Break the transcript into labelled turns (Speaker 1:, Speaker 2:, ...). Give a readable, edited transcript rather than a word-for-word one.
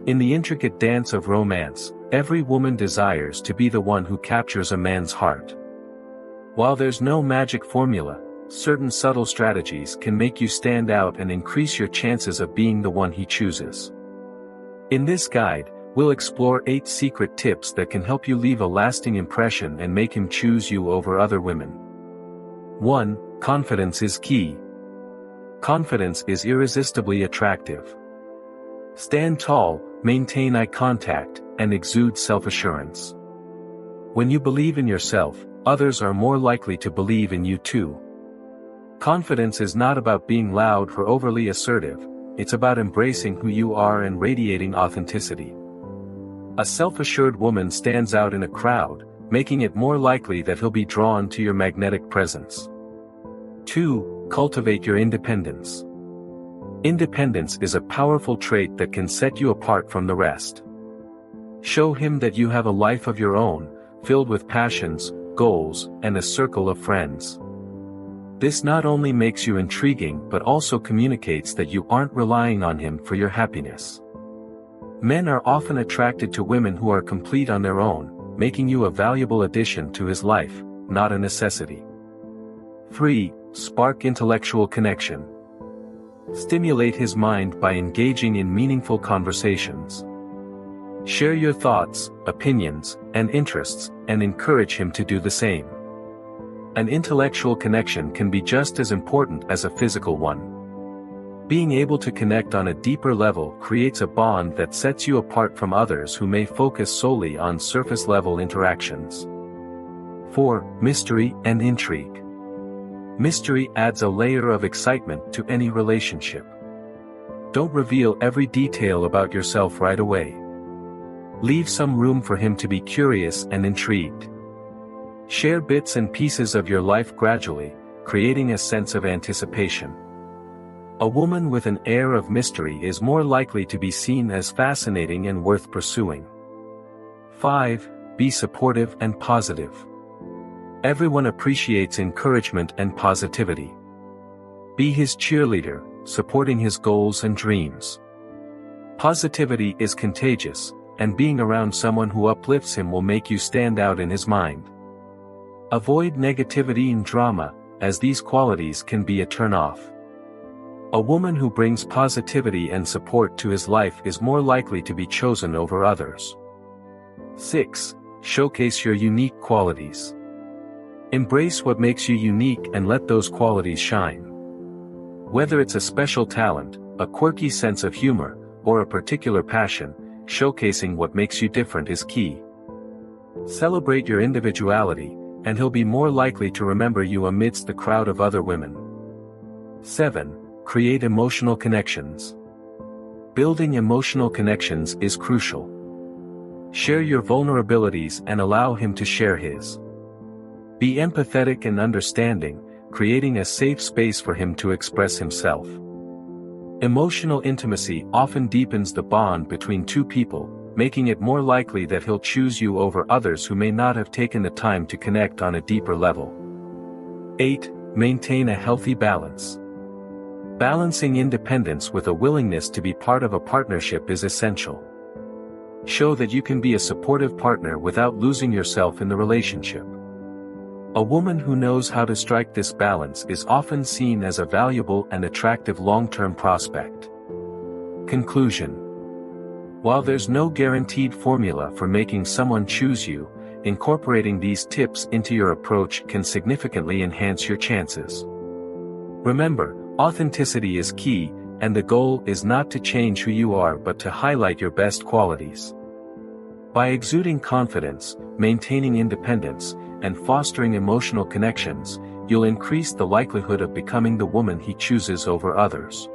Speaker 1: In the intricate dance of romance, every woman desires to be the one who captures a man's heart. While there's no magic formula, certain subtle strategies can make you stand out and increase your chances of being the one he chooses. In this guide, we'll explore 8 secret tips that can help you leave a lasting impression and make him choose you over other women. 1. Confidence is key. Confidence is irresistibly attractive. Stand tall, maintain eye contact, and exude self-assurance. When you believe in yourself, others are more likely to believe in you too. Confidence is not about being loud or overly assertive, it's about embracing who you are and radiating authenticity. A self-assured woman stands out in a crowd, making it more likely that he'll be drawn to your magnetic presence. 2. Cultivate your independence. Independence is a powerful trait that can set you apart from the rest. Show him that you have a life of your own, filled with passions, goals, and a circle of friends. This not only makes you intriguing but also communicates that you aren't relying on him for your happiness. Men are often attracted to women who are complete on their own, making you a valuable addition to his life, not a necessity. 3. Spark intellectual connection. Stimulate his mind by engaging in meaningful conversations. Share your thoughts, opinions, and interests, and encourage him to do the same. An intellectual connection can be just as important as a physical one. Being able to connect on a deeper level creates a bond that sets you apart from others who may focus solely on surface-level interactions. 4. Mystery and intrigue. Mystery adds a layer of excitement to any relationship. Don't reveal every detail about yourself right away. Leave some room for him to be curious and intrigued. Share bits and pieces of your life gradually, creating a sense of anticipation. A woman with an air of mystery is more likely to be seen as fascinating and worth pursuing. 5. Be supportive and positive. Everyone appreciates encouragement and positivity. Be his cheerleader, supporting his goals and dreams. Positivity is contagious, and being around someone who uplifts him will make you stand out in his mind. Avoid negativity and drama, as these qualities can be a turn-off. A woman who brings positivity and support to his life is more likely to be chosen over others. 6. Showcase your unique qualities. Embrace what makes you unique and let those qualities shine. Whether it's a special talent, a quirky sense of humor, or a particular passion, showcasing what makes you different is key. Celebrate your individuality, and he'll be more likely to remember you amidst the crowd of other women. 7. Create emotional connections. Building emotional connections is crucial. Share your vulnerabilities and allow him to share his. Be empathetic and understanding, creating a safe space for him to express himself. Emotional intimacy often deepens the bond between two people, making it more likely that he'll choose you over others who may not have taken the time to connect on a deeper level. 8. Maintain a healthy balance. Balancing independence with a willingness to be part of a partnership is essential. Show that you can be a supportive partner without losing yourself in the relationship. A woman who knows how to strike this balance is often seen as a valuable and attractive long-term prospect. Conclusion. While there's no guaranteed formula for making someone choose you, incorporating these tips into your approach can significantly enhance your chances. Remember, authenticity is key, and the goal is not to change who you are but to highlight your best qualities. By exuding confidence, maintaining independence, and fostering emotional connections, you'll increase the likelihood of becoming the woman he chooses over others.